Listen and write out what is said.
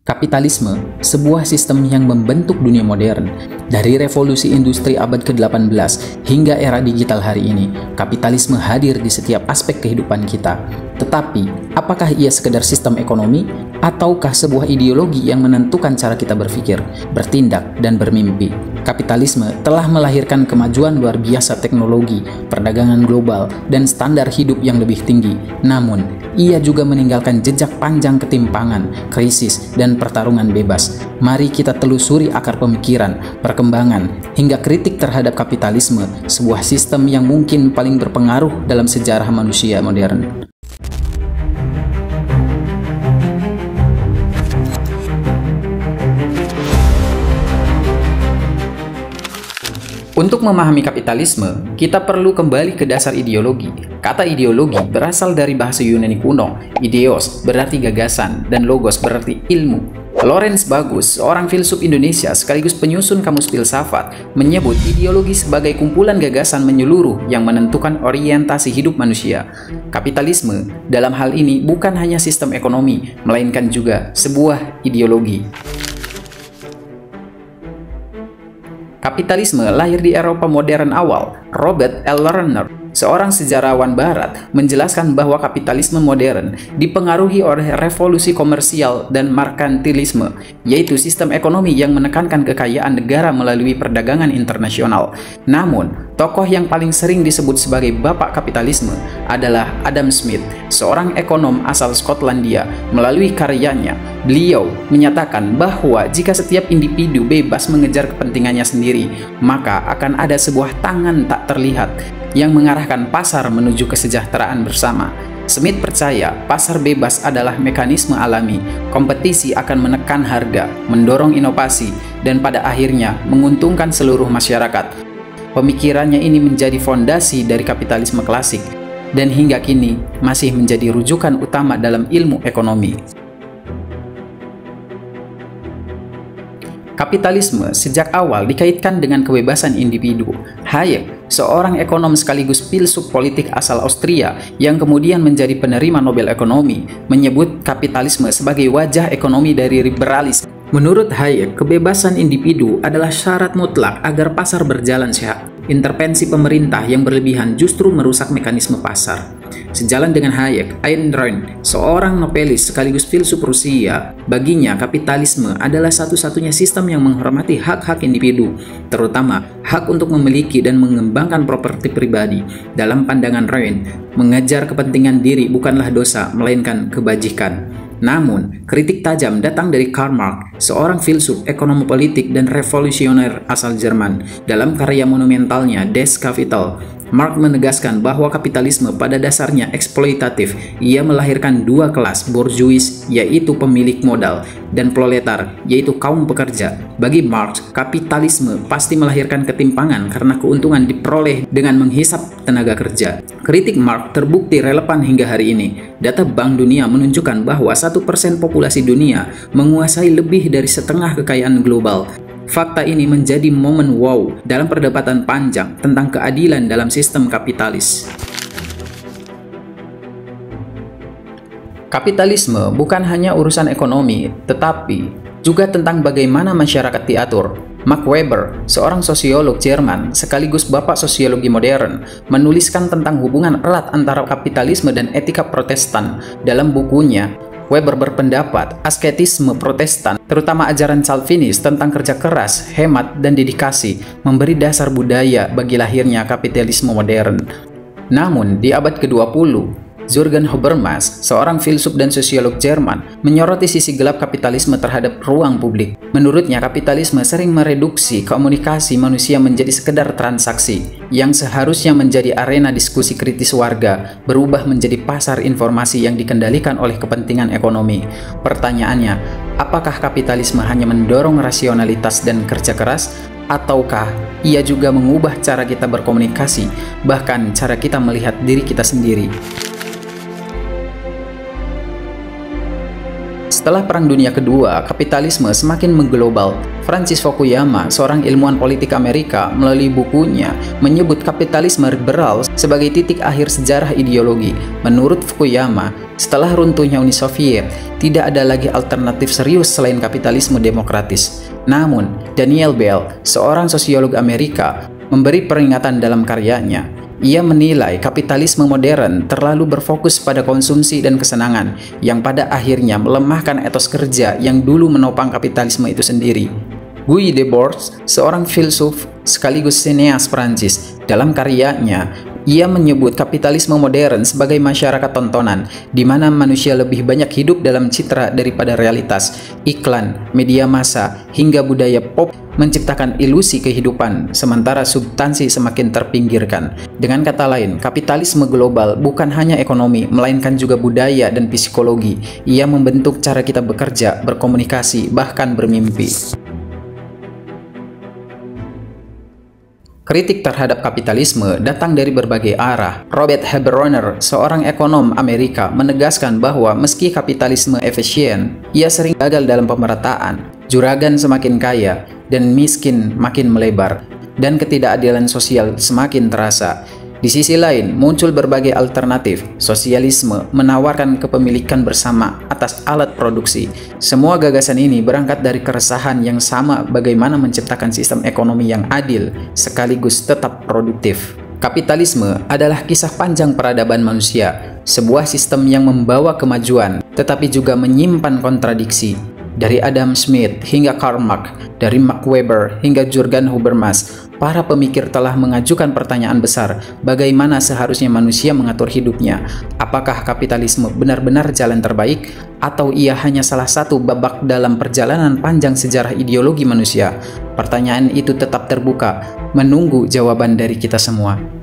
Kapitalisme, sebuah sistem yang membentuk dunia modern. Dari revolusi industri abad ke-18 hingga era digital hari ini, kapitalisme hadir di setiap aspek kehidupan kita. Tetapi, apakah ia sekedar sistem ekonomi, ataukah sebuah ideologi yang menentukan cara kita berpikir, bertindak, dan bermimpi? Kapitalisme telah melahirkan kemajuan luar biasa teknologi, perdagangan global, dan standar hidup yang lebih tinggi. Namun, ia juga meninggalkan jejak panjang ketimpangan, krisis, dan pertarungan bebas. Mari kita telusuri akar pemikiran, perkembangan, hingga kritik terhadap kapitalisme, sebuah sistem yang mungkin paling berpengaruh dalam sejarah manusia modern. Untuk memahami kapitalisme, kita perlu kembali ke dasar ideologi. Kata ideologi berasal dari bahasa Yunani kuno. Ideos berarti gagasan dan logos berarti ilmu. Lawrence Bagus, seorang filsuf Indonesia sekaligus penyusun kamus filsafat, menyebut ideologi sebagai kumpulan gagasan menyeluruh yang menentukan orientasi hidup manusia. Kapitalisme dalam hal ini bukan hanya sistem ekonomi, melainkan juga sebuah ideologi. Kapitalisme lahir di Eropa modern awal. Robert L. Lerner, seorang sejarawan barat, menjelaskan bahwa kapitalisme modern dipengaruhi oleh revolusi komersial dan merkantilisme, yaitu sistem ekonomi yang menekankan kekayaan negara melalui perdagangan internasional. Namun, tokoh yang paling sering disebut sebagai bapak kapitalisme adalah Adam Smith, seorang ekonom asal Skotlandia. Melalui karyanya, beliau menyatakan bahwa jika setiap individu bebas mengejar kepentingannya sendiri, maka akan ada sebuah tangan tak terlihat yang mengarahkan pasar menuju kesejahteraan bersama. Smith percaya pasar bebas adalah mekanisme alami. Kompetisi akan menekan harga, mendorong inovasi, dan pada akhirnya menguntungkan seluruh masyarakat. Pemikirannya ini menjadi fondasi dari kapitalisme klasik dan hingga kini masih menjadi rujukan utama dalam ilmu ekonomi. Kapitalisme sejak awal dikaitkan dengan kebebasan individu. Hayek, seorang ekonom sekaligus filsuf politik asal Austria yang kemudian menjadi penerima Nobel Ekonomi, menyebut kapitalisme sebagai wajah ekonomi dari liberalisme. Menurut Hayek, kebebasan individu adalah syarat mutlak agar pasar berjalan sehat. Intervensi pemerintah yang berlebihan justru merusak mekanisme pasar. Sejalan dengan Hayek, Ayn Rand, seorang novelis sekaligus filsuf Rusia, baginya kapitalisme adalah satu-satunya sistem yang menghormati hak-hak individu, terutama hak untuk memiliki dan mengembangkan properti pribadi. Dalam pandangan Rand, mengejar kepentingan diri bukanlah dosa, melainkan kebajikan. Namun, kritik tajam datang dari Karl Marx, seorang filsuf, ekonom politik, dan revolusioner asal Jerman. Dalam karya monumentalnya Das Kapital, Marx menegaskan bahwa kapitalisme pada dasarnya eksploitatif. Ia melahirkan dua kelas, bourgeois, yaitu pemilik modal, dan proletar, yaitu kaum pekerja. Bagi Marx, kapitalisme pasti melahirkan ketimpangan karena keuntungan diperoleh dengan menghisap tenaga kerja. Kritik Marx terbukti relevan hingga hari ini. Data Bank Dunia menunjukkan bahwa 1% populasi dunia menguasai lebih dari setengah kekayaan global. Fakta ini menjadi momen wow dalam perdebatan panjang tentang keadilan dalam sistem kapitalis. Kapitalisme bukan hanya urusan ekonomi, tetapi juga tentang bagaimana masyarakat diatur. Max Weber, seorang sosiolog Jerman sekaligus bapak sosiologi modern, menuliskan tentang hubungan erat antara kapitalisme dan etika Protestan. Dalam bukunya, Weber berpendapat asketisme Protestan, terutama ajaran Calvinis tentang kerja keras, hemat, dan dedikasi, memberi dasar budaya bagi lahirnya kapitalisme modern. Namun, di abad ke-20, Jürgen Habermas, seorang filsuf dan sosiolog Jerman, menyoroti sisi gelap kapitalisme terhadap ruang publik. Menurutnya, kapitalisme sering mereduksi komunikasi manusia menjadi sekedar transaksi, yang seharusnya menjadi arena diskusi kritis warga, berubah menjadi pasar informasi yang dikendalikan oleh kepentingan ekonomi. Pertanyaannya, apakah kapitalisme hanya mendorong rasionalitas dan kerja keras, ataukah ia juga mengubah cara kita berkomunikasi, bahkan cara kita melihat diri kita sendiri? Setelah Perang Dunia Kedua, kapitalisme semakin mengglobal. Francis Fukuyama, seorang ilmuwan politik Amerika, melalui bukunya menyebut kapitalisme liberal sebagai titik akhir sejarah ideologi. Menurut Fukuyama, setelah runtuhnya Uni Soviet, tidak ada lagi alternatif serius selain kapitalisme demokratis. Namun, Daniel Bell, seorang sosiolog Amerika, memberi peringatan dalam karyanya. Ia menilai kapitalisme modern terlalu berfokus pada konsumsi dan kesenangan, yang pada akhirnya melemahkan etos kerja yang dulu menopang kapitalisme itu sendiri. Guy Debord, seorang filsuf sekaligus sineas Prancis, dalam karyanya, ia menyebut kapitalisme modern sebagai masyarakat tontonan, di mana manusia lebih banyak hidup dalam citra daripada realitas. Iklan, media massa, hingga budaya pop menciptakan ilusi kehidupan, sementara substansi semakin terpinggirkan. Dengan kata lain, kapitalisme global bukan hanya ekonomi, melainkan juga budaya dan psikologi. Ia membentuk cara kita bekerja, berkomunikasi, bahkan bermimpi. Kritik terhadap kapitalisme datang dari berbagai arah. Robert Haberoner, seorang ekonom Amerika, menegaskan bahwa meski kapitalisme efisien, ia sering gagal dalam pemerataan. Juragan semakin kaya dan miskin makin melebar, dan ketidakadilan sosial semakin terasa. Di sisi lain, muncul berbagai alternatif. Sosialisme menawarkan kepemilikan bersama atas alat produksi. Semua gagasan ini berangkat dari keresahan yang sama bagaimana menciptakan sistem ekonomi yang adil sekaligus tetap produktif. Kapitalisme adalah kisah panjang peradaban manusia, sebuah sistem yang membawa kemajuan tetapi juga menyimpan kontradiksi. Dari Adam Smith hingga Karl Marx, dari Max Weber hingga Jürgen Habermas, para pemikir telah mengajukan pertanyaan besar, bagaimana seharusnya manusia mengatur hidupnya? Apakah kapitalisme benar-benar jalan terbaik, atau ia hanya salah satu babak dalam perjalanan panjang sejarah ideologi manusia? Pertanyaan itu tetap terbuka, menunggu jawaban dari kita semua.